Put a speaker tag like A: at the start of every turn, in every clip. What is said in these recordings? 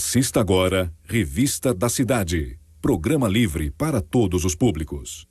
A: Assista agora Revista da Cidade. Programa livre para todos os públicos.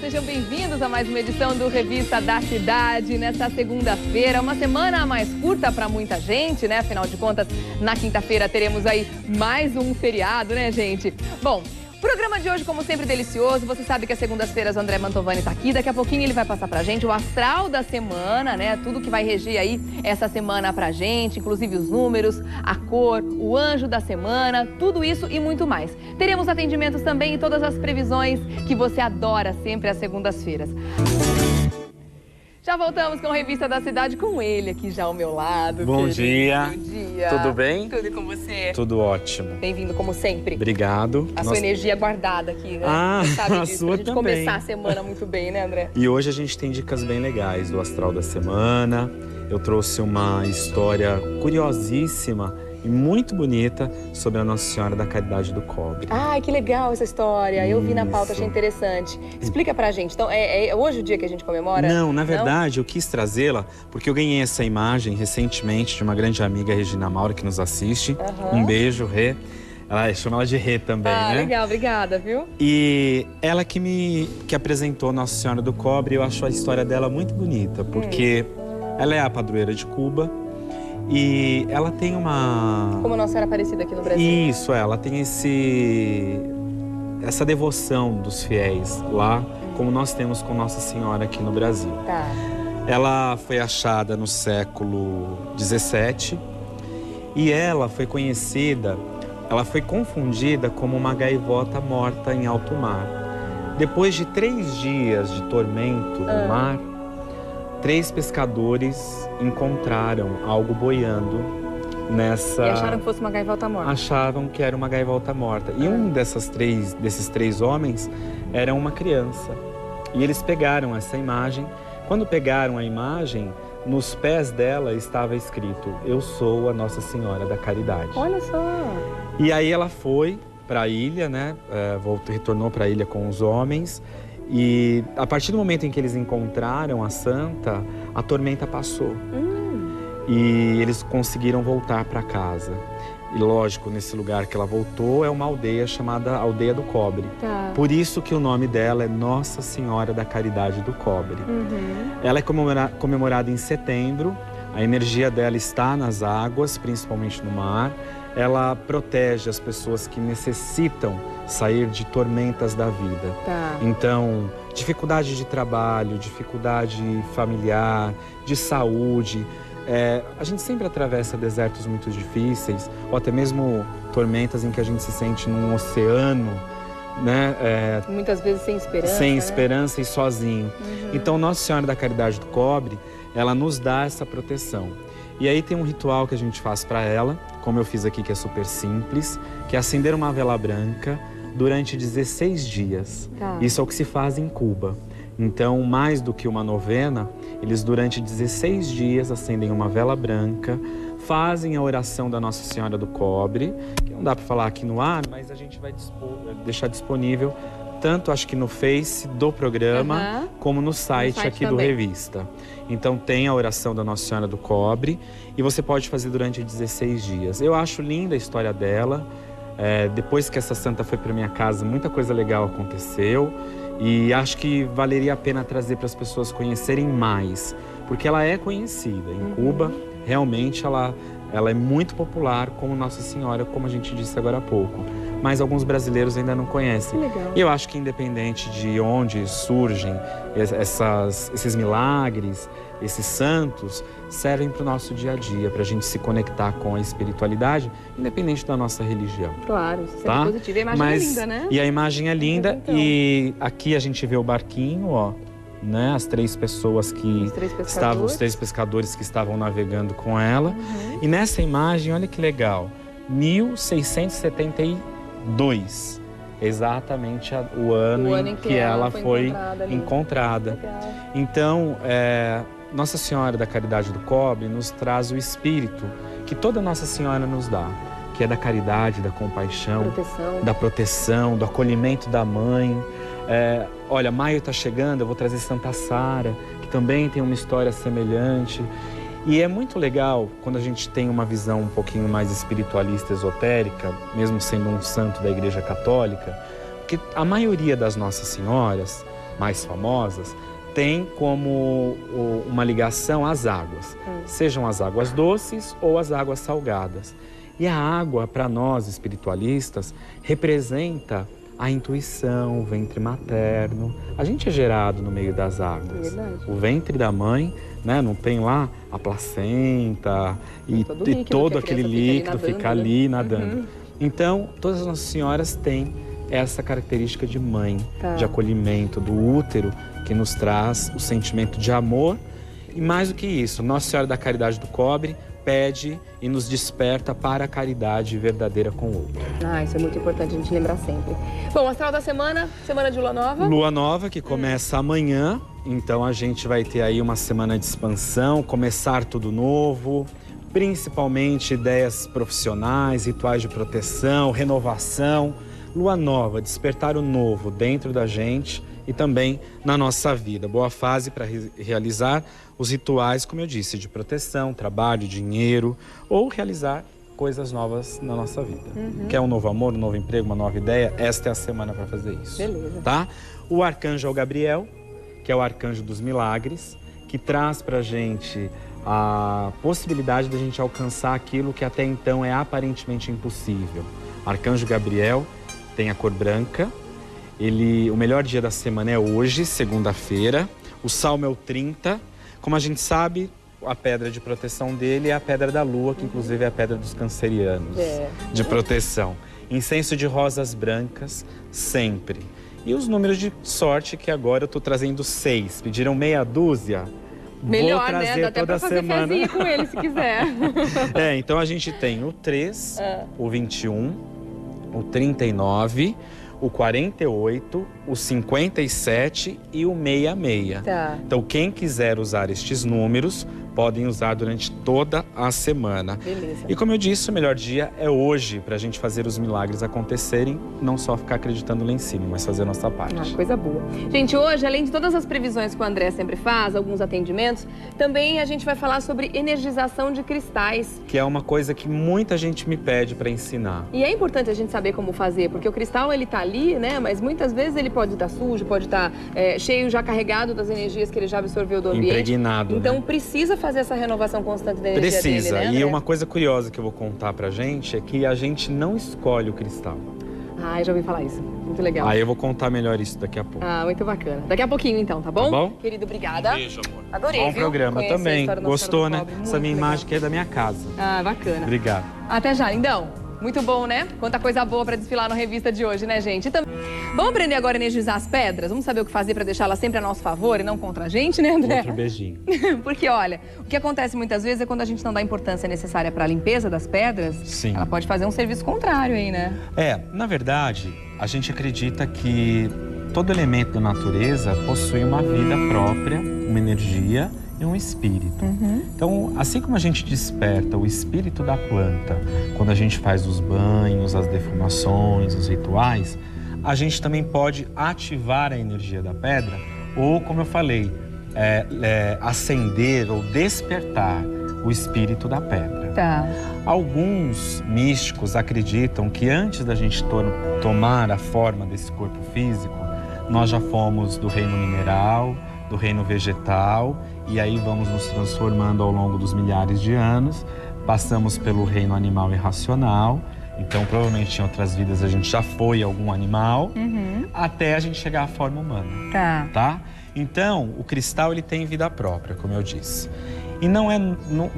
B: Sejam bem-vindos a mais uma edição do Revista da Cidade. Nesta segunda-feira, uma semana mais curta para muita gente, né? Afinal de contas, na quinta-feira teremos aí mais um feriado, né, gente? Bom, o programa de hoje, como sempre, delicioso. Você sabe que às segundas-feiras o André Mantovani está aqui. Daqui a pouquinho ele vai passar pra gente o astral da semana, né? Tudo que vai reger aí essa semana pra gente, inclusive os números, a cor, o anjo da semana, tudo isso e muito mais. Teremos atendimentos também e todas as previsões que você adora sempre às segundas-feiras. Já voltamos com a Revista da Cidade com ele aqui já ao meu lado.
C: Bom
B: querido.
C: dia.
B: Bom dia.
C: Tudo bem?
B: Tudo com você?
C: Tudo ótimo.
B: Bem-vindo como sempre.
C: Obrigado.
B: A sua energia guardada aqui, né?
C: Você
B: sabe
C: a
B: disso,
C: sua
B: pra gente
C: também.
B: começar a semana muito bem, né, André?
C: E hoje a gente tem dicas bem legais do astral da semana. Eu trouxe uma história curiosíssima e muito bonita sobre a Nossa Senhora da Caridade do Cobre.
B: Ai, que legal essa história. Eu vi na pauta,
C: Isso.
B: achei interessante. Explica pra gente. Então, é hoje o dia que a gente comemora?
C: Não, na verdade, eu quis trazê-la porque eu ganhei essa imagem recentemente de uma grande amiga, Regina Maura, que nos assiste. Um beijo, Rê. Ela chama ela de Rê também, né?
B: Legal, obrigada, viu?
C: E ela que apresentou Nossa Senhora do Cobre, eu acho a história dela muito bonita, porque ela é a padroeira de Cuba e ela tem uma...
B: Como Nossa Senhora Aparecida aqui no Brasil.
C: Isso, ela tem essa devoção dos fiéis lá, como nós temos com Nossa Senhora aqui no Brasil.
B: Tá.
C: Ela foi achada no século XVII e ela foi conhecida, ela foi confundida como uma gaivota morta em alto mar. Depois de 3 dias de tormento no mar, 3 pescadores encontraram algo boiando nessa...
B: E acharam que fosse uma gaivota morta.
C: Achavam que era uma gaivota morta. E um desses três homens era uma criança. E eles pegaram essa imagem. Quando pegaram a imagem, nos pés dela estava escrito: "Eu sou a Nossa Senhora da Caridade".
B: Olha só.
C: E aí ela foi para a ilha, né? Retornou para a ilha com os homens. E a partir do momento em que eles encontraram a santa, a tormenta passou. E eles conseguiram voltar para casa. E lógico, nesse lugar que ela voltou é uma aldeia chamada Aldeia do Cobre.
B: Tá.
C: Por isso que o nome dela é Nossa Senhora da Caridade do Cobre. Ela é comemorada em setembro. A energia dela está nas águas, principalmente no mar. Ela protege as pessoas que necessitam sair de tormentas da vida.
B: Tá.
C: Então, dificuldade de trabalho, dificuldade familiar, de saúde. A gente sempre atravessa desertos muito difíceis, ou até mesmo tormentas em que a gente se sente num oceano, né?
B: Muitas vezes sem esperança.
C: Sem
B: né?
C: esperança e sozinho. Então, Nossa Senhora da Caridade do Cobre, ela nos dá essa proteção. E aí tem um ritual que a gente faz para ela, como eu fiz aqui, que é super simples, que é acender uma vela branca durante 16 dias.
B: Tá.
C: Isso é o que se faz em Cuba. Então, mais do que uma novena, eles durante 16 dias acendem uma vela branca, fazem a oração da Nossa Senhora do Cobre, que não dá para falar aqui no ar, mas a gente vai deixar disponível tanto, acho que no Face do programa, como no site aqui
B: também.
C: do Revista. Então tem a oração da Nossa Senhora do Cobre e você pode fazer durante 16 dias. Eu acho linda a história dela. Depois que essa santa foi para minha casa, muita coisa legal aconteceu. E acho que valeria a pena trazer para as pessoas conhecerem mais, porque ela é conhecida. Em Cuba, realmente, ela é muito popular como Nossa Senhora, como a gente disse agora há pouco. Mas alguns brasileiros ainda não conhecem.
B: Que legal.
C: E eu acho que independente de onde surgem esses milagres, esses santos, servem para o nosso dia a dia, para a gente se conectar com a espiritualidade, independente da nossa religião.
B: Claro, isso é
C: Tá?
B: positivo. E a imagem é linda, né?
C: E a imagem é linda.
B: Então.
C: E aqui a gente vê o barquinho, ó, né? As 3 pessoas que
B: Os 3 pescadores.
C: estavam, os 3 pescadores que estavam navegando com ela. E nessa imagem, olha que legal, 1672. Exatamente o ano em que ela foi encontrada.
B: Legal.
C: Então, Nossa Senhora da Caridade do Cobre nos traz o espírito que toda Nossa Senhora nos dá, que é da caridade, da compaixão, da proteção, do acolhimento da mãe. Olha, maio está chegando, eu vou trazer Santa Sara, que também tem uma história semelhante. E é muito legal quando a gente tem uma visão um pouquinho mais espiritualista, esotérica, mesmo sendo um santo da Igreja Católica, porque a maioria das Nossas Senhoras mais famosas tem como uma ligação às águas, sejam as águas doces ou as águas salgadas. E a água, para nós espiritualistas, representa a intuição, o ventre materno. A gente é gerado no meio das águas. O ventre da mãe, né, não tem lá a placenta e todo aquele líquido fica ali nadando. Então, todas as Nossas Senhoras têm essa característica de mãe, de acolhimento, do útero, que nos traz o sentimento de amor. E mais do que isso, Nossa Senhora da Caridade do Cobre pede e nos desperta para a caridade verdadeira com o outro.
B: Isso é muito importante a gente lembrar sempre. Bom, astral da semana de Lua Nova.
C: Lua Nova que começa amanhã, então a gente vai ter aí uma semana de expansão, começar tudo novo, principalmente ideias profissionais, rituais de proteção, renovação. Lua Nova, despertar o novo dentro da gente e também na nossa vida. Boa fase para realizar os rituais, como eu disse, de proteção, trabalho, dinheiro, ou realizar coisas novas na nossa vida. Quer um novo amor, um novo emprego, uma nova ideia? Esta é a semana para fazer isso.
B: Beleza.
C: Tá? O arcanjo é o Gabriel, que é o arcanjo dos milagres, que traz para a gente a possibilidade de a gente alcançar aquilo que até então é aparentemente impossível. Arcanjo Gabriel tem a cor branca. O melhor dia da semana é hoje, segunda-feira. O salmo é o 30. Como a gente sabe, a pedra de proteção dele é a pedra da lua, que inclusive é a pedra dos cancerianos, de proteção. Incenso de rosas brancas, sempre. E os números de sorte, que agora eu estou trazendo 6. Pediram meia dúzia.
B: Melhor,
C: vou trazer,
B: né? Dá até
C: toda
B: pra fazer
C: semana.
B: fezinha com ele, se quiser.
C: Então a gente tem o 3, o 21, o 39... o 48, o 57 e o 66. Então, quem quiser usar estes números, podem usar durante toda a semana.
B: Beleza.
C: E como eu disse, o melhor dia é hoje, para a gente fazer os milagres acontecerem, não só ficar acreditando lá em cima, mas fazer a nossa parte.
B: Coisa boa. Gente, hoje, além de todas as previsões que o André sempre faz, alguns atendimentos, também a gente vai falar sobre energização de cristais.
C: Que é uma coisa que muita gente me pede para ensinar.
B: E é importante a gente saber como fazer, porque o cristal, ele tá ali, né? Mas muitas vezes ele pode estar sujo, pode estar cheio, já carregado das energias que ele já absorveu do ambiente.
C: Impregnado,
B: então,
C: né?
B: Precisa fazer essa renovação constante da energia dele, né, André?
C: E uma coisa curiosa que eu vou contar pra gente é que a gente não escolhe o cristal.
B: Eu já ouvi falar isso. Muito legal.
C: Aí eu vou contar melhor isso daqui a pouco.
B: Muito bacana. Daqui a pouquinho, então, tá bom?
C: Tá bom?
B: Querido, obrigada.
C: Beijo, amor.
B: Adorei,
C: Bom programa também. Gostou, né? Essa minha
B: legal.
C: imagem que é da minha casa.
B: Bacana.
C: Obrigado.
B: Até já, lindão. Muito bom, né? Quanta coisa boa pra desfilar na revista de hoje, né, gente? Vamos aprender agora a energizar as pedras? Vamos saber o que fazer pra deixá-las sempre a nosso favor e não contra a gente, né, André?
C: Outro beijinho.
B: Porque, olha, o que acontece muitas vezes é quando a gente não dá a importância necessária pra limpeza das pedras,
C: Sim.
B: Ela pode fazer um serviço contrário aí, né?
C: Na verdade, a gente acredita que todo elemento da natureza possui uma vida própria, uma energia e um espírito. Então, assim como a gente desperta o espírito da planta quando a gente faz os banhos, as defumações, os rituais, a gente também pode ativar a energia da pedra ou, como eu falei, acender ou despertar o espírito da pedra. Alguns místicos acreditam que antes da gente tomar a forma desse corpo físico, nós já fomos do reino mineral, do reino vegetal, e aí vamos nos transformando ao longo dos milhares de anos, passamos pelo reino animal e racional, então provavelmente em outras vidas a gente já foi algum animal, até a gente chegar à forma humana. Tá? Então, o cristal ele tem vida própria, como eu disse. E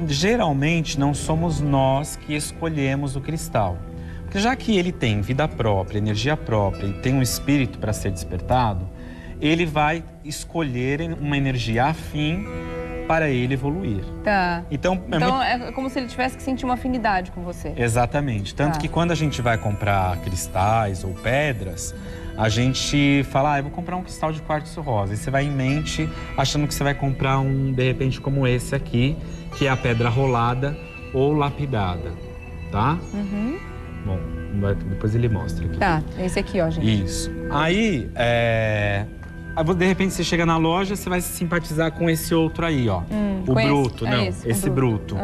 C: geralmente não somos nós que escolhemos o cristal. Porque já que ele tem vida própria, energia própria e tem um espírito para ser despertado, ele vai escolher uma energia afim para ele evoluir. Então
B: é como se ele tivesse que sentir uma afinidade com você.
C: Exatamente. Tanto que quando a gente vai comprar cristais ou pedras, a gente fala, eu vou comprar um cristal de quartzo rosa. E você vai em mente achando que você vai comprar de repente, como esse aqui, que é a pedra rolada, ou lapidada, tá?
B: Uhum.
C: Bom, depois ele mostra aqui.
B: Tá, esse aqui, ó, gente.
C: Isso. Aí, de repente você chega na loja, você vai se simpatizar com esse outro aí, ó. O bruto, não, esse bruto.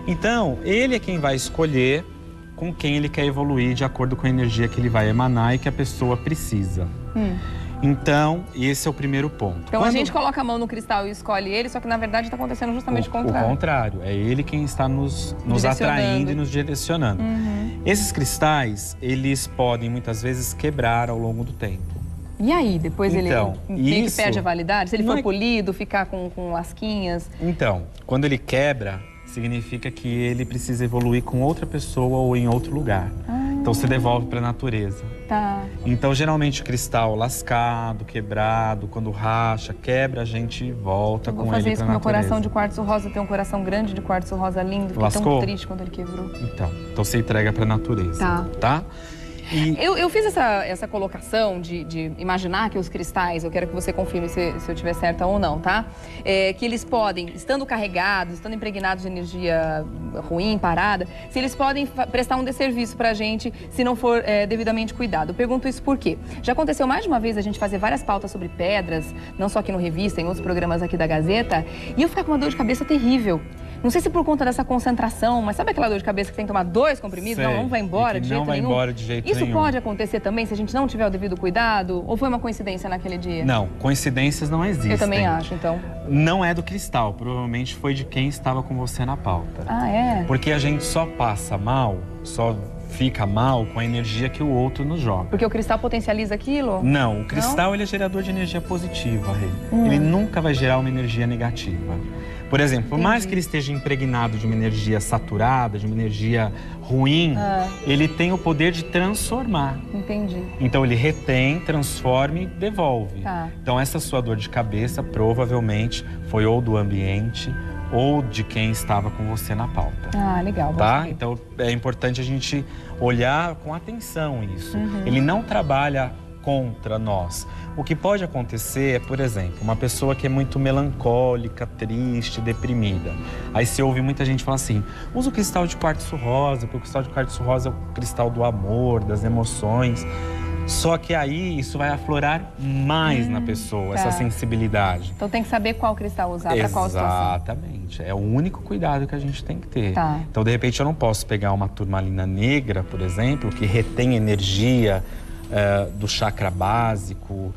C: Então, ele é quem vai escolher com quem ele quer evoluir de acordo com a energia que ele vai emanar e que a pessoa precisa. Então, esse é o primeiro ponto.
B: Então a gente coloca a mão no cristal e escolhe ele, só que na verdade está acontecendo justamente o contrário.
C: O contrário, é ele quem está nos atraindo e nos direcionando. Esses cristais, eles podem muitas vezes quebrar ao longo do tempo.
B: E aí, depois
C: então,
B: ele meio que perde a validade? Se ele for polido, ficar com lasquinhas? Então,
C: quando ele quebra, significa que ele precisa evoluir com outra pessoa ou em outro lugar. Então você devolve para a natureza.
B: Tá.
C: Então geralmente o cristal lascado, quebrado, quando racha, quebra, a gente volta com ele para a natureza. Eu vou fazer isso com meu coração
B: de quartzo rosa. Tem um coração grande de quartzo rosa lindo. Fiquei tão triste quando ele quebrou.
C: Então você entrega para a natureza. Tá?
B: Eu fiz essa colocação de imaginar que os cristais, eu quero que você confirme se eu estiver certa ou não, tá? Que eles podem, estando carregados, estando impregnados de energia ruim, parada, se eles podem prestar um desserviço pra gente se não for devidamente cuidado. Eu pergunto isso por quê? Já aconteceu mais de uma vez a gente fazer várias pautas sobre pedras, não só aqui no Revista, em outros programas aqui da Gazeta, e eu ficar com uma dor de cabeça terrível. Não sei se por conta dessa concentração, mas sabe aquela dor de cabeça que tem que tomar 2 comprimidos?
C: Sei,
B: não vai embora de jeito nenhum?
C: Não vai embora de jeito nenhum.
B: Isso pode acontecer também se a gente não tiver o devido cuidado? Ou foi uma coincidência naquele dia?
C: Não, coincidências não existem.
B: Eu também acho, então.
C: Não é do cristal, provavelmente foi de quem estava com você na pauta.
B: Ah, é?
C: Porque a gente só passa mal, só fica mal com a energia que o outro nos joga.
B: Porque o cristal potencializa aquilo?
C: Não, o cristal ele é gerador de energia positiva, Rê. Ele nunca vai gerar uma energia negativa. Por exemplo, por mais que ele esteja impregnado de uma energia saturada, de uma energia ruim, ele tem o poder de transformar.
B: Entendi.
C: Então ele retém, transforma e devolve.
B: Tá.
C: Então essa sua dor de cabeça provavelmente foi ou do ambiente ou de quem estava com você na pauta.
B: Ah, legal.
C: Tá? Então é importante a gente olhar com atenção isso. Ele não trabalha contra nós. O que pode acontecer é, por exemplo, uma pessoa que é muito melancólica, triste, deprimida. Aí você ouve muita gente falar assim, usa o cristal de quartzo rosa, porque o cristal de quartzo rosa é o cristal do amor, das emoções. Só que aí isso vai aflorar mais na pessoa, essa sensibilidade.
B: Então tem que saber qual cristal usar para qual situação.
C: Exatamente. É o único cuidado que a gente tem que ter.
B: Tá.
C: Então, de repente, eu não posso pegar uma turmalina negra, por exemplo, que retém energia do chakra básico,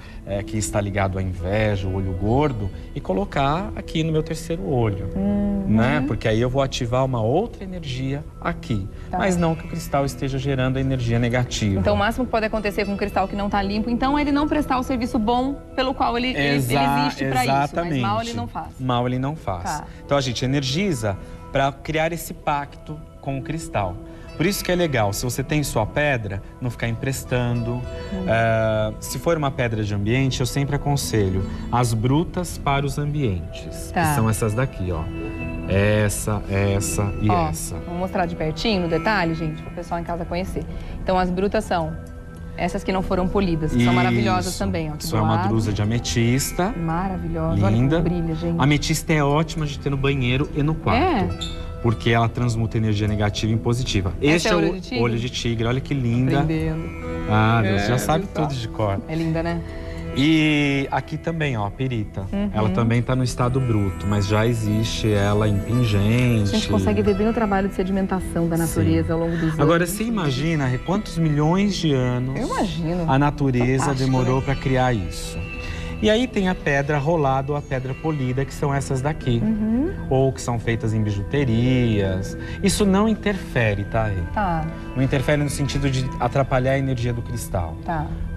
C: que está ligado à inveja, o olho gordo, e colocar aqui no meu terceiro olho, né? Porque aí eu vou ativar uma outra energia aqui, mas não que o cristal esteja gerando energia negativa.
B: Então o máximo que pode acontecer com um cristal que não está limpo, então ele não prestar o serviço bom pelo qual ele existe para isso, mas mal ele não faz.
C: Mal ele não faz.
B: Tá.
C: Então a gente energiza para criar esse pacto com o cristal. Por isso que é legal, se você tem sua pedra, não ficar emprestando. Se for uma pedra de ambiente, eu sempre aconselho as brutas para os ambientes. Que são essas daqui, ó. Essa e essa.
B: Vou mostrar de pertinho, no detalhe, gente, para o pessoal em casa conhecer. Então as brutas são essas que não foram polidas, que são maravilhosas também, ó.
C: Isso é uma drusa de ametista.
B: Maravilhosa,
C: linda.
B: Olha como brilha, gente.
C: A ametista é ótima de ter no banheiro e no quarto. Porque ela transmuta energia negativa em positiva. Este é o olho de tigre. Olha que linda.
B: Aprendendo.
C: Ah, Deus, já sabe tudo de cor.
B: É linda, né?
C: E aqui também, ó, a perita. Ela também tá no estado bruto, mas já existe ela em pingente.
B: A gente consegue ver bem o trabalho de sedimentação da natureza ao longo dos anos.
C: Agora, você imagina quantos milhões de anos a natureza demorou para criar isso. E aí tem a pedra rolada ou a pedra polida, que são essas daqui. Ou que são feitas em bijuterias. Isso não interfere, tá, Rê? Não interfere no sentido de atrapalhar a energia do cristal.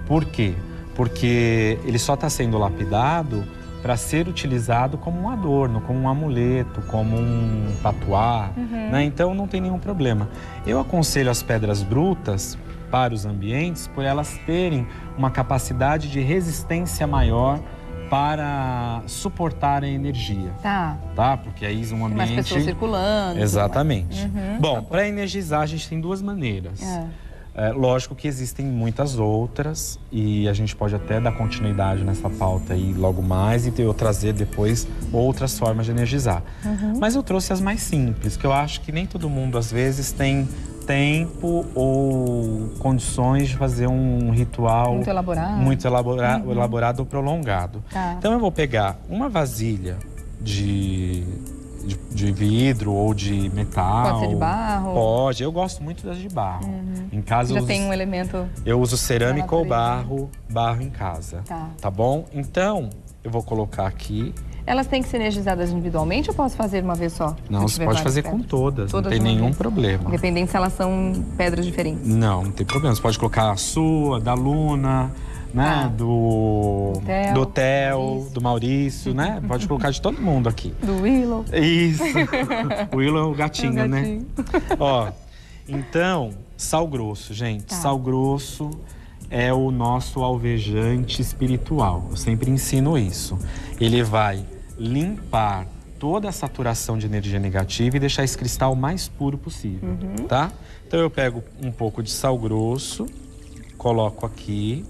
C: Por quê? Porque ele só está sendo lapidado para ser utilizado como um adorno, como um amuleto, como um patuá, né? Então não tem nenhum problema. Eu aconselho as pedras brutas para os ambientes, por elas terem uma capacidade de resistência maior para suportar a energia. Tá? Porque aí um ambiente...
B: Tem mais pessoas circulando.
C: Exatamente. Bom, para energizar a gente tem duas maneiras. Lógico que existem muitas outras e a gente pode até dar continuidade nessa pauta aí logo mais e eu trazer depois outras formas de energizar. Mas eu trouxe as mais simples, que eu acho que nem todo mundo às vezes tem tempo ou condições de fazer um ritual muito elaborado ou prolongado. Então eu vou pegar uma vasilha de vidro ou de metal.
B: Pode ser de barro?
C: Pode, eu gosto muito das de barro. Em casa
B: Já tem um elemento.
C: Eu uso cerâmica ou barro em casa. Tá bom? Então, eu vou colocar aqui.
B: Elas têm que ser energizadas individualmente ou posso fazer uma vez só?
C: Não, você pode fazer com todas, não tem nenhum problema.
B: Independente se elas são pedras diferentes.
C: Não tem problema. Você pode colocar a sua, da Luna, né? Do Theo, do Maurício, né? Pode colocar de todo mundo aqui.
B: Do Willow.
C: Isso. O Willow é o gatinho, né? Ó, então, sal grosso, gente. Sal grosso é o nosso alvejante espiritual. Eu sempre ensino isso. Ele vai limpar toda a saturação de energia negativa e deixar esse cristal o mais puro possível, tá? Então eu pego um pouco de sal grosso, coloco aqui,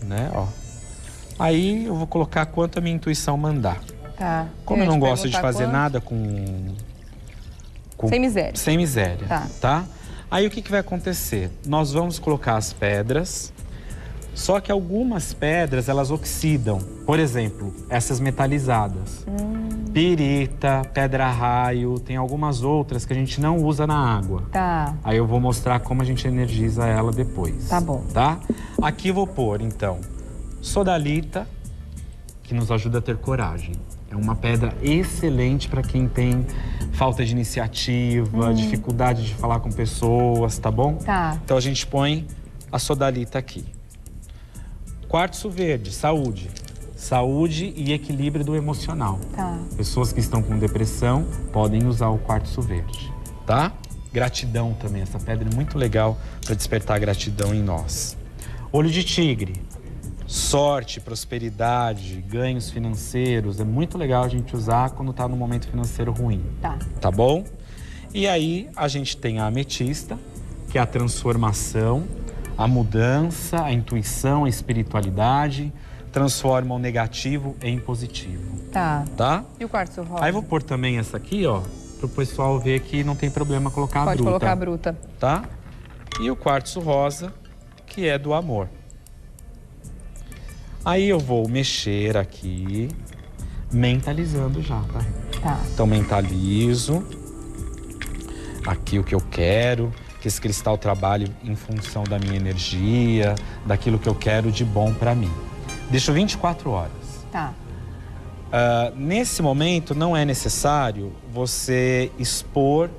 C: né, ó. Aí eu vou colocar quanto a minha intuição mandar.
B: Tá.
C: Como eu não gosto de fazer nada com...
B: Sem miséria.
C: Sem miséria, tá? Aí o que vai acontecer? Nós vamos colocar as pedras, só que algumas pedras elas oxidam. Por exemplo, essas metalizadas. Pirita, pedra-raio, tem algumas outras que a gente não usa na água.
B: Tá.
C: Aí eu vou mostrar como a gente energiza ela depois.
B: Tá bom.
C: Tá? Aqui eu vou pôr, então, sodalita, que nos ajuda a ter coragem. É uma pedra excelente para quem tem falta de iniciativa, dificuldade de falar com pessoas, tá bom?
B: Tá.
C: Então a gente põe a sodalita aqui. Quartzo verde, saúde. Saúde e equilíbrio do emocional.
B: Tá.
C: Pessoas que estão com depressão podem usar o quartzo verde, tá? Gratidão também, essa pedra é muito legal para despertar gratidão em nós. Olho de tigre. Sorte, prosperidade, ganhos financeiros. É muito legal a gente usar quando tá num momento financeiro ruim. Tá bom? E aí a gente tem a ametista, que é a transformação, a mudança, a intuição, a espiritualidade. Transforma o negativo em positivo. Tá?
B: E o quartzo rosa?
C: Aí vou pôr também essa aqui, ó, pro pessoal ver que não tem problema colocar a bruta.
B: Pode colocar a bruta.
C: Tá? E o quartzo rosa, que é do amor. Aí eu vou mexer aqui, mentalizando já, tá? Então mentalizo aqui o que eu quero, que esse cristal trabalhe em função da minha energia, daquilo que eu quero de bom pra mim. Deixo 24 horas.
B: Tá.
C: Nesse momento não é necessário você expor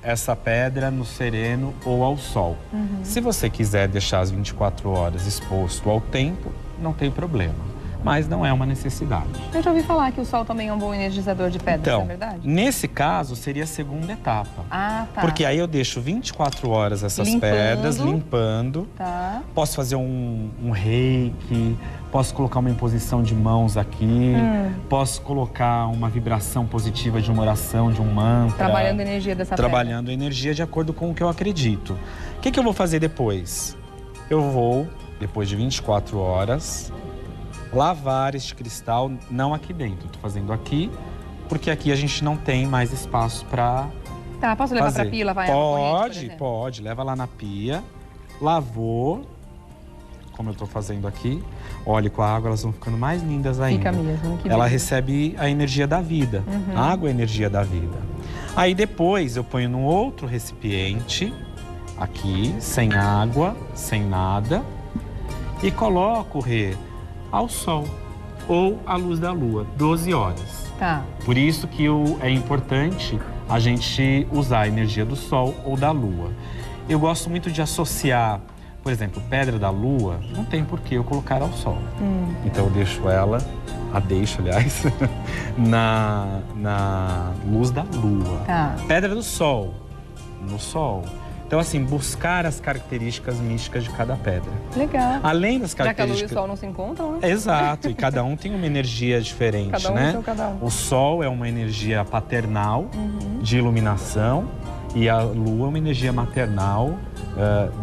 C: essa pedra no sereno ou ao sol. Se você quiser deixar as 24 horas exposto ao tempo, não tem problema, mas não é uma necessidade.
B: Eu já ouvi falar que o sol também é um bom energizador de pedras,
C: então,
B: é verdade?
C: Nesse caso, seria a segunda etapa.
B: Tá.
C: Porque aí eu deixo 24 horas essas pedras, limpando.
B: Tá.
C: Posso fazer um reiki, posso colocar uma imposição de mãos aqui, posso colocar uma vibração positiva de uma oração, de um mantra.
B: Trabalhando a energia dessa pedra.
C: Trabalhando a energia de acordo com o que eu acredito. O que eu vou fazer depois? Eu vou, depois de 24 horas, lavar este cristal, não aqui dentro. Tô fazendo aqui, porque aqui a gente não tem mais espaço para
B: Tá, posso levar pra pia e lavar ela corrente,
C: Pode. Leva lá na pia. Lavou, como eu tô fazendo aqui. Olha, com a água elas vão ficando mais lindas ainda.
B: Fica mesmo, que
C: ela
B: beleza.
C: recebe a energia da vida. A água é a energia da vida. Aí depois eu ponho num outro recipiente, aqui, sem água, sem nada. E coloco, ao sol ou à luz da lua, 12 horas.
B: Tá.
C: Por isso que é importante a gente usar a energia do sol ou da lua. Eu gosto muito de associar, por exemplo, pedra da lua, não tem por que eu colocar ao sol. Então eu deixo ela, aliás, na luz da lua.
B: Tá.
C: Pedra do sol, no sol. Então, assim, buscar as características místicas de cada pedra.
B: Legal.
C: Além das características...
B: Já que a lua e o sol não se encontram, né?
C: Exato, e cada um tem uma energia diferente,
B: cada um
C: né?
B: seu cada um.
C: O sol é uma energia paternal, de iluminação, e a lua é uma energia maternal,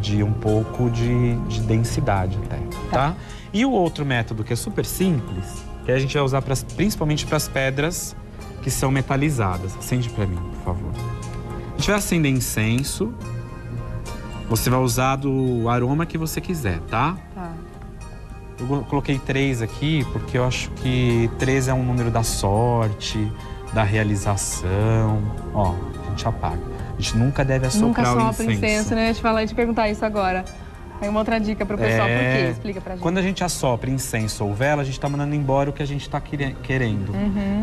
C: de um pouco de densidade até, tá? E o outro método que é super simples, que a gente vai usar principalmente para as pedras que são metalizadas. Acende para mim, por favor. A gente vai acender incenso. Você vai usar do aroma que você quiser, tá?
B: Tá.
C: Eu coloquei 3 aqui porque eu acho que 3 é um número da sorte, da realização. Ó, a gente apaga. A gente nunca deve assoprar o incenso.
B: Né? Eu ia te perguntar isso agora. Tem uma outra dica pro pessoal, por quê? Explica pra gente.
C: Quando a gente assopra incenso ou vela, a gente tá mandando embora o que a gente tá querendo.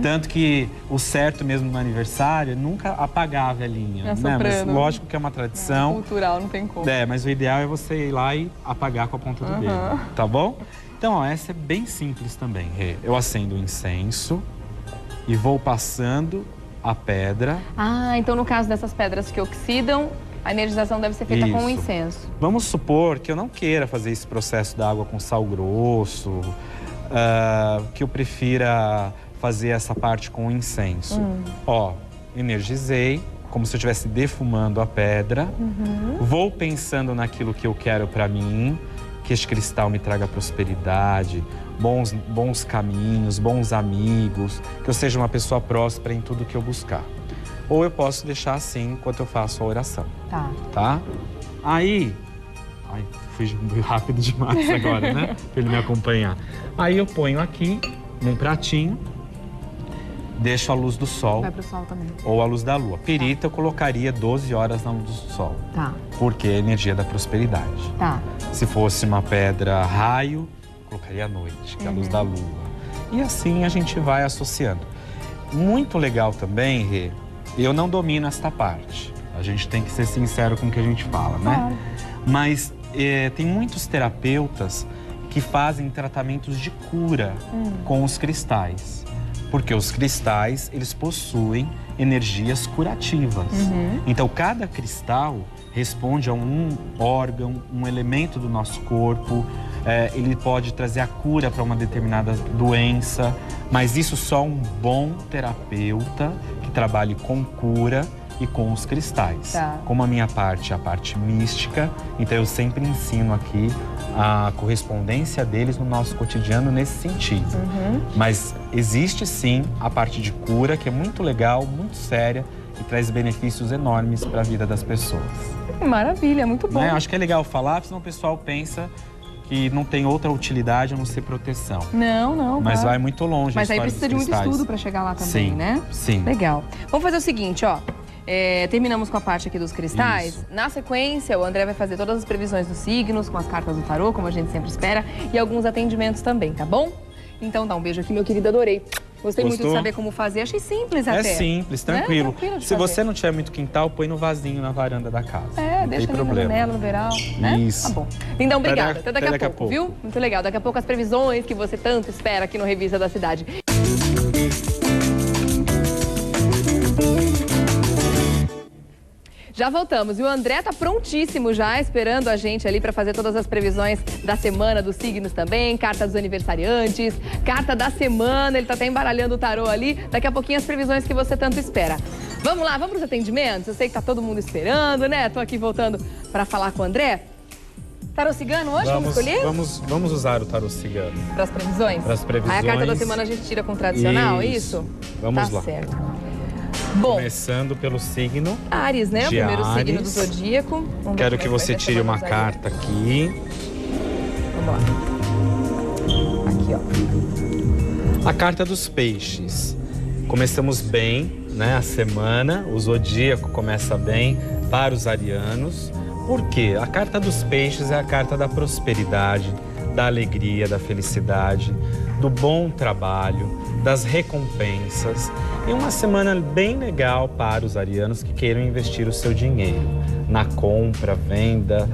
C: Tanto que o certo mesmo no aniversário é nunca apagar a velinha, né? Mas lógico que é uma tradição.
B: Cultural, não tem como.
C: Mas o ideal é você ir lá e apagar com a ponta do dedo, tá bom? Então, ó, essa é bem simples também, Rê. Eu acendo o incenso e vou passando a pedra.
B: Ah, então no caso dessas pedras que oxidam, a energização deve ser feita com o incenso.
C: Vamos supor que eu não queira fazer esse processo da água com sal grosso, que eu prefira fazer essa parte com o incenso. Ó, energizei, como se eu estivesse defumando a pedra. Vou pensando naquilo que eu quero para mim, que este cristal me traga prosperidade, bons caminhos, bons amigos, que eu seja uma pessoa próspera em tudo que eu buscar. Ou eu posso deixar assim enquanto eu faço a oração. Tá? Aí... Ai, fui rápido demais agora, né? Pra ele me acompanhar. Aí eu ponho aqui, num pratinho, deixo a luz do sol.
B: Vai pro sol também.
C: Ou a luz da lua. Perita eu colocaria 12 horas na luz do sol.
B: Tá.
C: Porque é a energia da prosperidade.
B: Tá.
C: Se fosse uma pedra raio, colocaria à noite, que é a luz da lua. E assim a gente vai associando. Muito legal também, Rê, eu não domino esta parte. A gente tem que ser sincero com o que a gente fala, né?
B: Claro.
C: Mas tem muitos terapeutas que fazem tratamentos de cura com os cristais. Porque os cristais, eles possuem energias curativas. Então, cada cristal responde a um órgão, um elemento do nosso corpo. Ele pode trazer a cura para uma determinada doença. Mas isso só um bom terapeuta que trabalhe com cura e com os cristais.
B: Tá.
C: Como a minha parte é a parte mística, então eu sempre ensino aqui a correspondência deles no nosso cotidiano nesse sentido. Mas existe sim a parte de cura, que é muito legal, muito séria e traz benefícios enormes para a vida das pessoas.
B: Maravilha, muito bom.
C: Acho que é legal falar, senão o pessoal pensa que não tem outra utilidade a não ser proteção.
B: Não.
C: Mas vai muito longe.
B: Mas aí precisa de muito estudo para chegar lá também, né?
C: Sim.
B: Legal. Vamos fazer o seguinte, ó. Terminamos com a parte aqui dos cristais.
C: Isso.
B: Na sequência, o André vai fazer todas as previsões dos signos, com as cartas do tarô, como a gente sempre espera, e alguns atendimentos também, tá bom? Então dá um beijo aqui, meu querido, adorei. Gostei muito de saber como fazer, achei simples até.
C: É simples, tranquilo. Se você não tiver muito quintal, põe no vasinho na varanda da casa.
B: Deixa ali na janela, no verão, né?
C: Isso.
B: Tá bom. Então, obrigada. Até daqui a pouco, viu? Muito legal. Daqui a pouco as previsões que você tanto espera aqui no Revista da Cidade. Já voltamos e o André tá prontíssimo já, esperando a gente ali para fazer todas as previsões da semana, dos signos também, carta dos aniversariantes, carta da semana, ele tá até embaralhando o tarô ali, daqui a pouquinho as previsões que você tanto espera. Vamos lá, vamos pros atendimentos? Eu sei que tá todo mundo esperando, né? Tô aqui voltando para falar com o André. Tarô cigano hoje? Vamos escolher?
C: Vamos usar o tarô cigano.
B: Para as previsões?
C: Para as previsões.
B: Aí a carta da semana a gente tira com o tradicional, isso?
C: Vamos lá.
B: Tá certo. Bom,
C: começando pelo signo
B: Áries, né? O primeiro signo do zodíaco.
C: Quero que você tire uma carta aqui.
B: Vamos lá. Aqui, ó.
C: A carta dos peixes. Começamos bem, né? A semana, o zodíaco começa bem para os arianos. Por quê? A carta dos peixes é a carta da prosperidade, da alegria, da felicidade, do bom trabalho, das recompensas. E uma semana bem legal para os arianos que queiram investir o seu dinheiro na compra, venda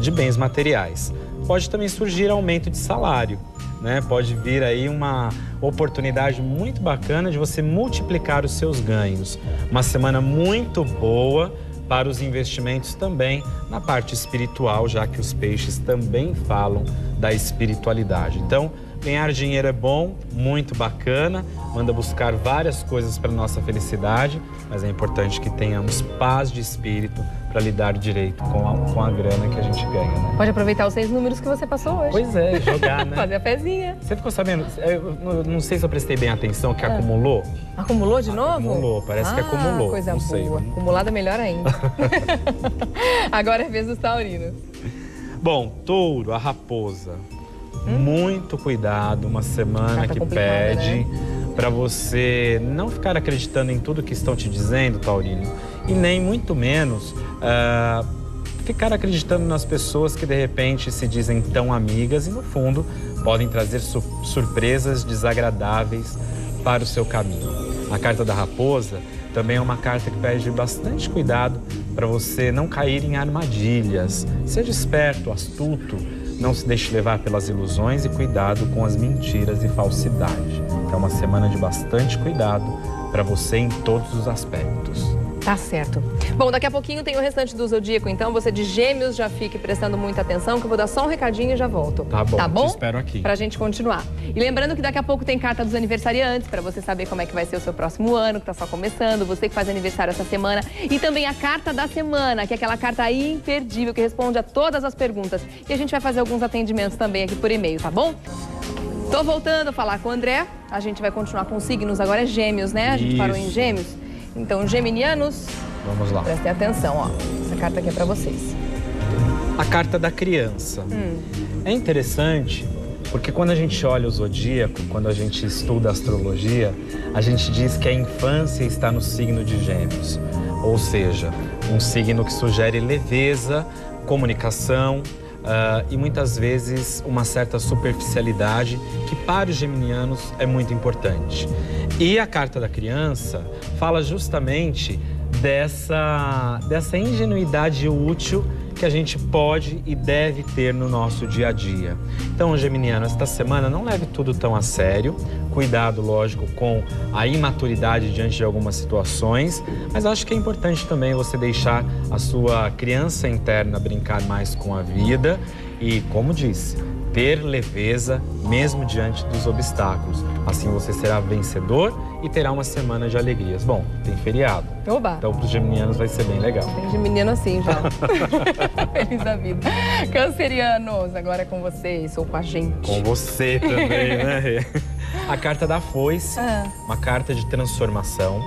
C: de bens materiais. Pode também surgir aumento de salário, né? Pode vir aí uma oportunidade muito bacana de você multiplicar os seus ganhos. Uma semana muito boa para os investimentos também na parte espiritual, já que os peixes também falam da espiritualidade. Então, ganhar dinheiro é bom, muito bacana, manda buscar várias coisas para nossa felicidade, mas é importante que tenhamos paz de espírito para lidar direito com a grana que a gente ganha, né?
B: Pode aproveitar os 6 números que você passou hoje.
C: Pois é, jogar, né?
B: Fazer a pezinha.
C: Você ficou sabendo? Eu não sei se eu prestei bem atenção, que acumulou.
B: Acumulou de novo?
C: Acumulou, parece que acumulou.
B: Coisa
C: não
B: boa.
C: sei.
B: Acumulada melhor ainda. Agora é a vez dos taurinos.
C: Bom, touro, a raposa. Muito cuidado, uma semana que pede,
B: né?
C: para você não ficar acreditando em tudo que estão te dizendo, taurino. E nem muito menos ficar acreditando nas pessoas que de repente se dizem tão amigas e no fundo podem trazer surpresas desagradáveis para o seu caminho. A carta da raposa também é uma carta que pede bastante cuidado para você não cair em armadilhas. Seja esperto, astuto, não se deixe levar pelas ilusões e cuidado com as mentiras e falsidade. É uma semana de bastante cuidado para você em todos os aspectos.
B: Tá certo. Bom, daqui a pouquinho tem o restante do Zodíaco, então você de Gêmeos já fique prestando muita atenção, que eu vou dar só um recadinho e já volto.
C: Tá bom,
B: tá bom?
C: Te espero aqui.
B: Pra gente continuar. E lembrando que daqui a pouco tem carta dos aniversariantes, pra você saber como é que vai ser o seu próximo ano, que tá só começando, você que faz aniversário essa semana. E também a carta da semana, que é aquela carta imperdível, que responde a todas as perguntas. E a gente vai fazer alguns atendimentos também aqui por e-mail, tá bom? Tô voltando a falar com o André. A gente vai continuar com signos, agora é Gêmeos, né? A gente parou em Gêmeos. Então, geminianos,
C: vamos lá.
B: Prestem atenção, ó. Essa carta aqui é pra vocês.
C: A carta da criança. É interessante porque quando a gente olha o zodíaco, quando a gente estuda a astrologia, a gente diz que a infância está no signo de Gêmeos. Ou seja, um signo que sugere leveza, comunicação, e muitas vezes uma certa superficialidade que para os geminianos é muito importante. E a carta da criança fala justamente dessa ingenuidade útil que a gente pode e deve ter no nosso dia a dia. Então, geminiano, esta semana não leve tudo tão a sério. Cuidado, lógico, com a imaturidade diante de algumas situações, mas acho que é importante também você deixar a sua criança interna brincar mais com a vida e, como disse, ter leveza mesmo diante dos obstáculos. Assim você será vencedor e terá uma semana de alegrias. Bom, tem feriado.
B: Oba!
C: Então para os geminianos vai ser bem legal.
B: Tem geminiano assim já. Feliz da vida. Cancerianos, agora é com vocês ou com a gente.
C: Com você também, né? A carta da foice, uma carta de transformação.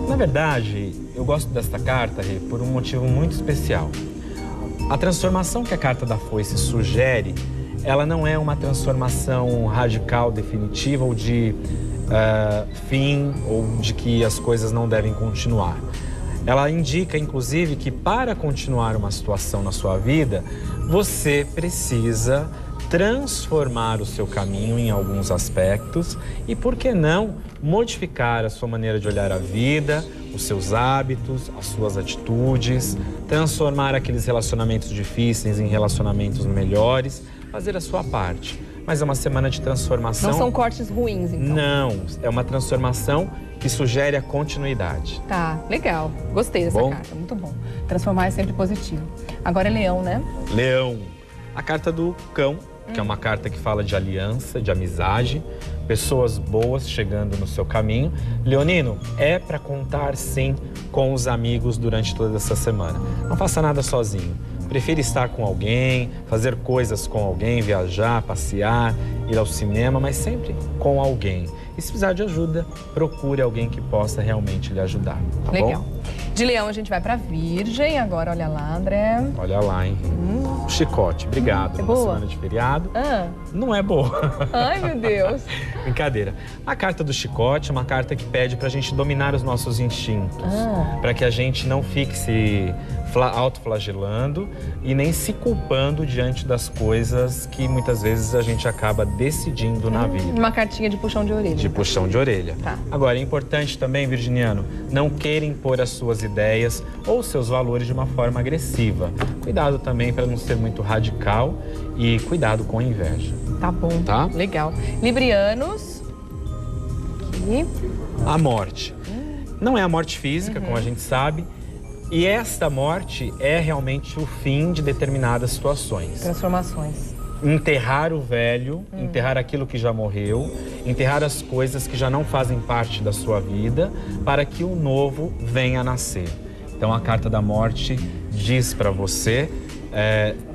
C: Na verdade, eu gosto desta carta, Rê, por um motivo muito especial. A transformação que a carta da foice sugere, ela não é uma transformação radical, definitiva ou de fim ou de que as coisas não devem continuar. Ela indica, inclusive, que para continuar uma situação na sua vida, você precisa transformar o seu caminho em alguns aspectos e, por que não, modificar a sua maneira de olhar a vida, os seus hábitos, as suas atitudes, transformar aqueles relacionamentos difíceis em relacionamentos melhores, fazer a sua parte. Mas é uma semana de transformação.
B: Não são cortes ruins, então?
C: Não, é uma transformação que sugere a continuidade.
B: Tá, legal. Gostei dessa carta, muito bom. Transformar é sempre positivo. Agora é Leão, né?
C: Leão. A carta do cão, que é uma carta que fala de aliança, de amizade, pessoas boas chegando no seu caminho. Leonino, é para contar sim com os amigos durante toda essa semana. Não faça nada sozinho. Prefira estar com alguém, fazer coisas com alguém, viajar, passear, ir ao cinema, mas sempre com alguém. E se precisar de ajuda, procure alguém que possa realmente lhe ajudar, tá bom?
B: Legal. De Leão a gente vai pra Virgem, agora olha lá, André.
C: Olha lá, hein? Chicote, obrigado.
B: É
C: uma
B: boa?
C: semana de feriado. Não é boa.
B: Ai, meu Deus.
C: Brincadeira. A carta do chicote é uma carta que pede pra gente dominar os nossos instintos. Pra que a gente não fique se autoflagelando e nem se culpando diante das coisas que muitas vezes a gente acaba decidindo na vida.
B: Uma cartinha de puxão de orelha.
C: De puxão de orelha.
B: Tá.
C: Agora, é importante também, virginiano, não queira impor as suas ideias ou seus valores de uma forma agressiva. Cuidado também para não ser muito radical e cuidado com a inveja.
B: Tá bom.
C: Tá?
B: Legal. Librianos. Aqui.
C: A morte. Não é a morte física, como a gente sabe. E esta morte é realmente o fim de determinadas situações.
B: Transformações.
C: Enterrar o velho, enterrar aquilo que já morreu, enterrar as coisas que já não fazem parte da sua vida, para que o novo venha a nascer. Então a carta da morte diz para você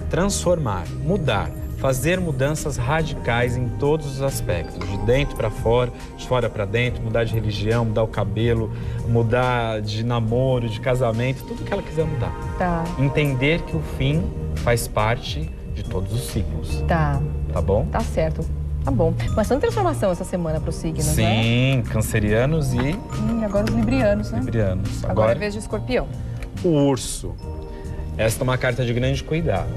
C: transformar, mudar, fazer mudanças radicais em todos os aspectos, de dentro para fora, de fora para dentro, mudar de religião, mudar o cabelo, mudar de namoro, de casamento, tudo que ela quiser mudar.
B: Tá.
C: Entender que o fim faz parte de todos os ciclos.
B: Tá.
C: Tá bom?
B: Tá certo. Tá bom. Bastante transformação essa semana para os signos, né?
C: Sim, cancerianos e
B: agora os librianos, né?
C: librianos.
B: Agora é vez de Escorpião.
C: O urso. Esta é uma carta de grande cuidado,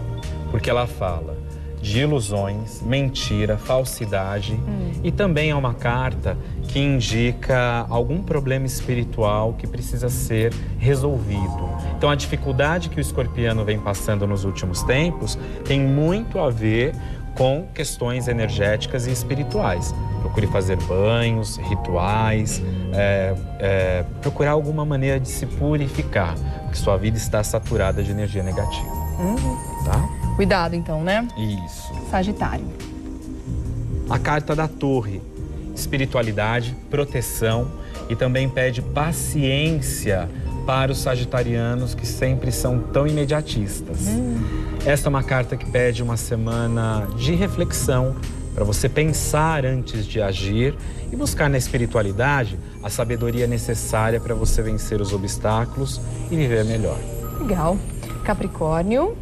C: porque ela fala de ilusões, mentira, falsidade e também é uma carta que indica algum problema espiritual que precisa ser resolvido. Então a dificuldade que o escorpiano vem passando nos últimos tempos tem muito a ver com questões energéticas e espirituais. Procure fazer banhos, rituais, procurar alguma maneira de se purificar, porque sua vida está saturada de energia negativa. Tá?
B: Cuidado então, né?
C: Isso.
B: Sagitário.
C: A carta da torre, espiritualidade, proteção e também pede paciência para os sagitarianos que sempre são tão imediatistas. Esta é uma carta que pede uma semana de reflexão para você pensar antes de agir e buscar na espiritualidade a sabedoria necessária para você vencer os obstáculos e viver melhor.
B: Legal. Capricórnio.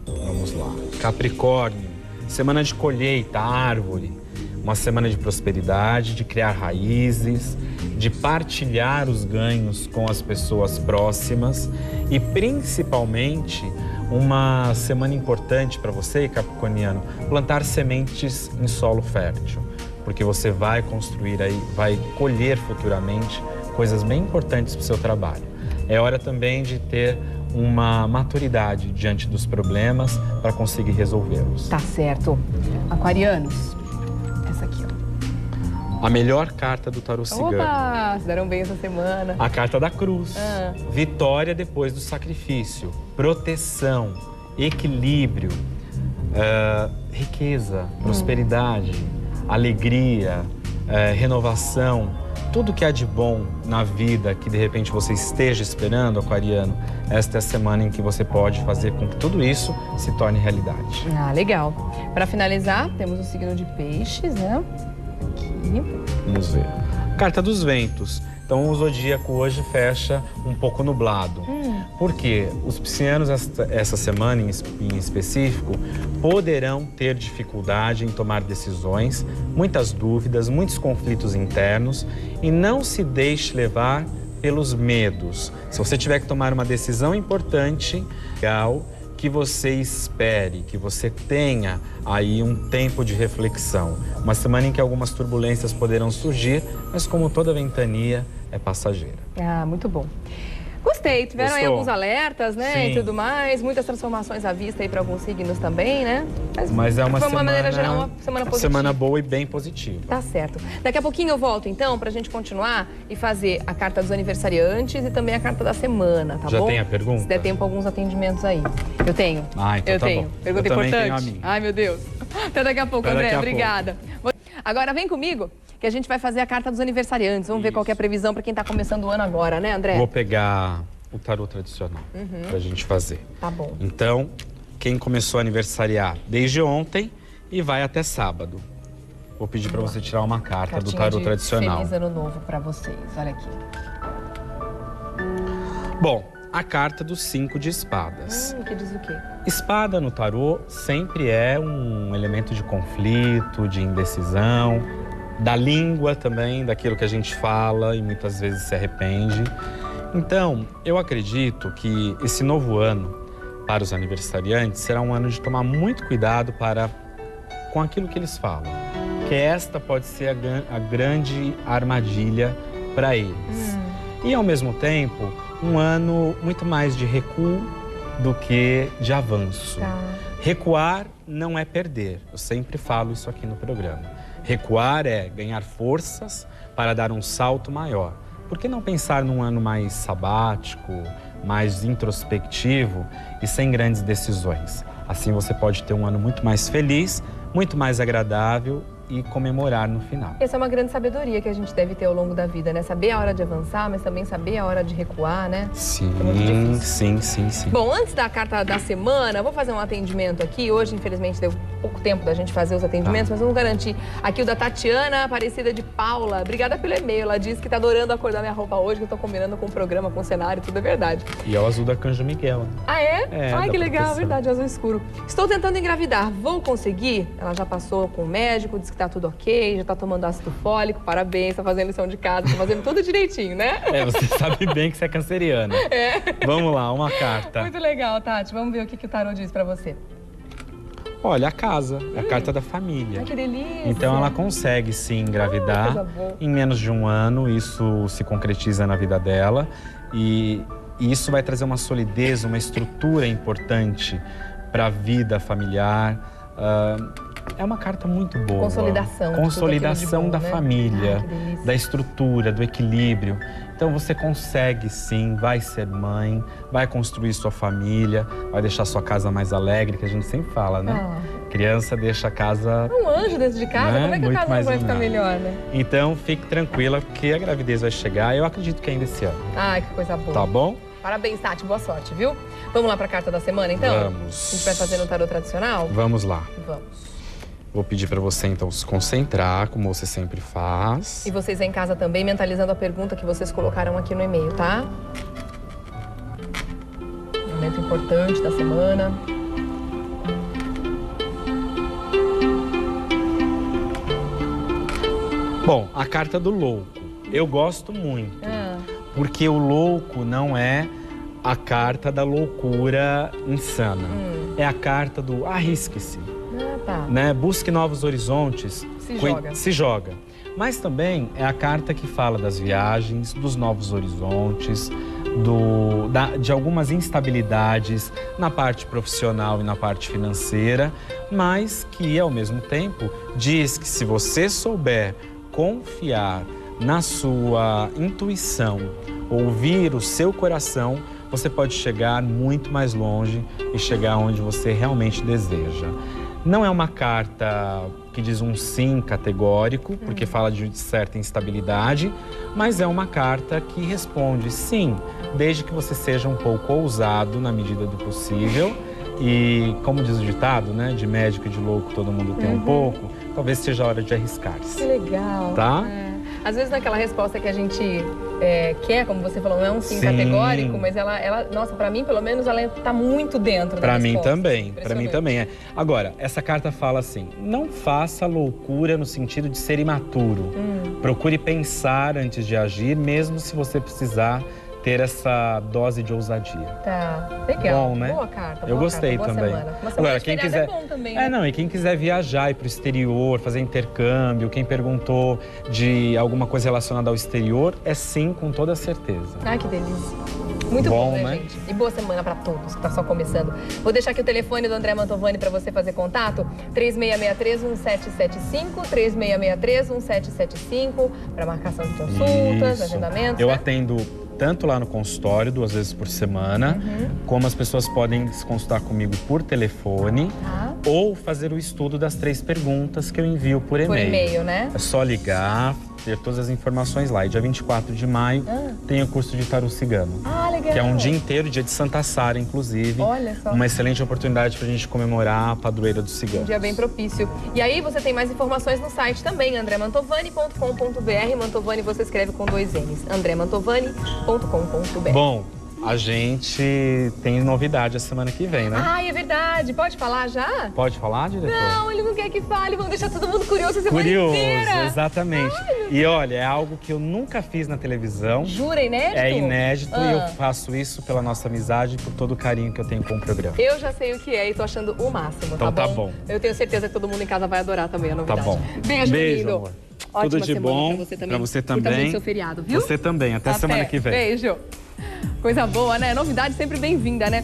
C: Vamos lá. Capricórnio, semana de colheita, árvore. Uma semana de prosperidade, de criar raízes, de partilhar os ganhos com as pessoas próximas e principalmente uma semana importante para você, capricorniano, plantar sementes em solo fértil, porque você vai construir aí, vai colher futuramente coisas bem importantes para o seu trabalho. É hora também de ter uma maturidade diante dos problemas para conseguir resolvê-los.
B: Tá certo. Aquarianos. Essa aqui, ó.
C: A melhor carta do tarô cigano.
B: Opa! Se deram bem essa semana.
C: A carta da cruz. Vitória depois do sacrifício. Proteção. Equilíbrio. Riqueza. Prosperidade. Alegria. Renovação. Tudo que há de bom na vida que de repente você esteja esperando, aquariano, esta é a semana em que você pode fazer com que tudo isso se torne realidade.
B: Ah, legal. Para finalizar, temos o signo de peixes, né? Aqui.
C: Vamos ver. Carta dos ventos. Então o zodíaco hoje fecha um pouco nublado. Por quê? Os piscianos essa semana em específico poderão ter dificuldade em tomar decisões, muitas dúvidas, muitos conflitos internos e não se deixe levar pelos medos. Se você tiver que tomar uma decisão importante, legal, que você espere, que você tenha aí um tempo de reflexão. Uma semana em que algumas turbulências poderão surgir, mas como toda ventania, é passageira.
B: Ah, muito bom. Gostei, tiveram aí alguns alertas, né,
C: Sim.
B: e tudo mais, muitas transformações à vista aí para alguns signos também, né?
C: Mas é uma
B: de uma
C: semana,
B: maneira geral, uma semana positiva.
C: Semana boa e bem positiva.
B: Tá certo. Daqui a pouquinho eu volto, então, pra gente continuar e fazer a carta dos aniversariantes e também a carta da semana, tá
C: Já
B: bom?
C: tem a pergunta?
B: Se der tempo, alguns atendimentos aí. Eu tenho.
C: Ah, então
B: eu
C: tá
B: tenho.
C: bom.
B: Pergunta
C: Eu também
B: importante.
C: tenho a minha.
B: Ai, meu Deus. Até daqui a pouco,
C: Até
B: André.
C: daqui a
B: Obrigada. Agora vem comigo, que a gente vai fazer a carta dos aniversariantes. Vamos ver qual que é a previsão pra quem tá começando o ano agora, né, André?
C: Vou pegar o tarô tradicional pra gente fazer.
B: Tá bom.
C: Então, quem começou a aniversariar desde ontem e vai até sábado. Vou pedir para você tirar uma carta do tarô tradicional.
B: Feliz ano novo pra vocês. Olha aqui.
C: Bom, a carta dos 5 de espadas.
B: Que diz o quê?
C: Espada no tarô sempre é um elemento de conflito, de indecisão, da língua também, daquilo que a gente fala e muitas vezes se arrepende. Então, eu acredito que esse novo ano para os aniversariantes será um ano de tomar muito cuidado com aquilo que eles falam. Que esta pode ser a grande armadilha para eles. E, ao mesmo tempo, um ano muito mais de recuo do que de avanço.
B: Tá.
C: Recuar não é perder. Eu sempre falo isso aqui no programa. Recuar é ganhar forças para dar um salto maior. Por que não pensar num ano mais sabático, mais introspectivo e sem grandes decisões? Assim você pode ter um ano muito mais feliz, muito mais agradável e comemorar no final.
B: Essa é uma grande sabedoria que a gente deve ter ao longo da vida, né? Saber a hora de avançar, mas também saber a hora de recuar, né?
C: Sim,
B: É muito difícil.
C: sim.
B: Bom, antes da carta da semana, eu vou fazer um atendimento aqui. Hoje, infelizmente, deu pouco tempo da gente fazer os atendimentos, mas vamos garantir. Aqui o da Tatiana Aparecida de Paula. Obrigada pelo e-mail. Ela disse que tá adorando a cor da minha roupa hoje, que eu tô combinando com o programa, com o cenário, tudo é verdade.
C: E é o azul do Arcanjo Miguel, né?
B: Ah, é? Ai,
C: da
B: que legal,
C: proteção.
B: verdade, azul escuro. Estou tentando engravidar, vou conseguir? Ela já passou com o médico, disse que tá tudo ok, já tá tomando ácido fólico, parabéns, tá fazendo lição de casa, tá fazendo tudo direitinho, né?
C: Você sabe bem que você é canceriana. Vamos lá, uma carta.
B: Muito legal, Tati. Vamos ver o que o tarô diz pra você.
C: Olha, a casa, é a carta da família.
B: Ai, que delícia.
C: Então ela consegue sim engravidar
B: coisa boa.
C: em menos de um ano, isso se concretiza na vida dela e isso vai trazer uma solidez, uma estrutura importante para a vida familiar. É uma carta muito boa.
B: Consolidação.
C: Consolidação da família,
B: Ai, que delícia.
C: da estrutura, do equilíbrio. Então você consegue sim, vai ser mãe, vai construir sua família, vai deixar sua casa mais alegre, que a gente sempre fala, né? Criança deixa a casa...
B: Um anjo dentro de casa,
C: né?
B: como é que a
C: Muito
B: casa não
C: mais
B: vai ficar
C: iluminada.
B: melhor, né?
C: Então fique tranquila, porque a gravidez vai chegar, eu acredito que ainda esse ano.
B: Ai, que coisa boa.
C: Tá bom?
B: Parabéns, Tati, boa sorte, viu? Vamos lá pra carta da semana, então?
C: Vamos.
B: A gente vai fazer no tarô tradicional?
C: Vamos lá.
B: Vamos.
C: Vou pedir para você então se concentrar, como você sempre faz.
B: E vocês em casa também, mentalizando a pergunta que vocês colocaram aqui no e-mail, tá? Momento importante da semana.
C: Bom, a carta do louco. Eu gosto muito, porque o louco não é a carta da loucura insana. É a carta do arrisque-se.
B: Tá.
C: Né? Busque novos horizontes.
B: Se joga.
C: Mas também é a carta que fala das viagens, dos novos horizontes, de algumas instabilidades na parte profissional e na parte financeira, mas que, ao mesmo tempo, diz que se você souber confiar na sua intuição, ouvir o seu coração, você pode chegar muito mais longe e chegar onde você realmente deseja. Não é uma carta que diz um sim categórico, porque fala de certa instabilidade, mas é uma carta que responde sim, desde que você seja um pouco ousado na medida do possível. E como diz o ditado, né, de médico e de louco todo mundo tem um pouco, talvez seja a hora de arriscar-se.
B: Que legal.
C: Tá?
B: Às vezes naquela resposta que a gente quer, como você falou, não é um sim categórico, mas ela, nossa, pra mim, pelo menos, ela tá muito dentro da resposta.
C: Pra mim também é. Agora, essa carta fala assim, não faça loucura no sentido de ser imaturo. Procure pensar antes de agir, mesmo se você precisar ter essa dose de ousadia.
B: Tá, legal.
C: Bom, né?
B: Boa carta,
C: Eu gostei
B: boa
C: também.
B: Semana. Uma semana
C: Agora,
B: de
C: quem
B: feriado
C: quiser,
B: é bom também, né?
C: e quem quiser viajar, ir pro exterior, fazer intercâmbio, quem perguntou de alguma coisa relacionada ao exterior, é sim, com toda certeza.
B: Ai, que delícia. Muito bom, né, gente? E boa semana para todos, que tá só começando. Vou deixar aqui o telefone do André Mantovani para você fazer contato. 3663-1775, 3663-1775, para marcação de consultas, agendamentos.
C: Eu
B: né?
C: atendo tanto lá no consultório, 2 vezes por semana, como as pessoas podem se consultar comigo por telefone ou fazer o estudo das 3 perguntas que eu envio por e-mail.
B: Por e-mail, né?
C: É só ligar, ter todas as informações lá. E dia 24 de maio tem o curso de tarô cigano.
B: Ah, legal.
C: Que é um dia inteiro, dia de Santa Sara, inclusive.
B: Olha só.
C: Uma excelente oportunidade pra gente comemorar a padroeira dos ciganos.
B: Um dia bem propício. E aí você tem mais informações no site também, andremantovani.com.br. Mantovani você escreve com 2 N's. andremantovani.com.br.
C: Bom, a gente tem novidade a semana que vem, né?
B: Ah, é verdade. Pode falar já?
C: Pode falar, diretor?
B: Não, ele não quer que fale. Vamos deixar todo mundo curioso a semana
C: Curioso,
B: inteira.
C: exatamente. E olha, é algo que eu nunca fiz na televisão.
B: Jura, inédito?
C: É inédito e eu faço isso pela nossa amizade e por todo o carinho que eu tenho com o programa.
B: Eu já sei o que é e tô achando o máximo,
C: Então
B: tá
C: tá
B: bom?
C: bom.
B: Eu tenho certeza que todo mundo em casa vai adorar também a novidade.
C: Tá bom.
B: Beijo, lindo.
C: Amor.
B: Ótima
C: Tudo de
B: semana
C: bom
B: pra você também.
C: pra você
B: Curta
C: também.
B: muito seu feriado, viu?
C: Você também. Até semana que vem.
B: Beijo. Coisa boa, né? Novidade sempre bem-vinda, né?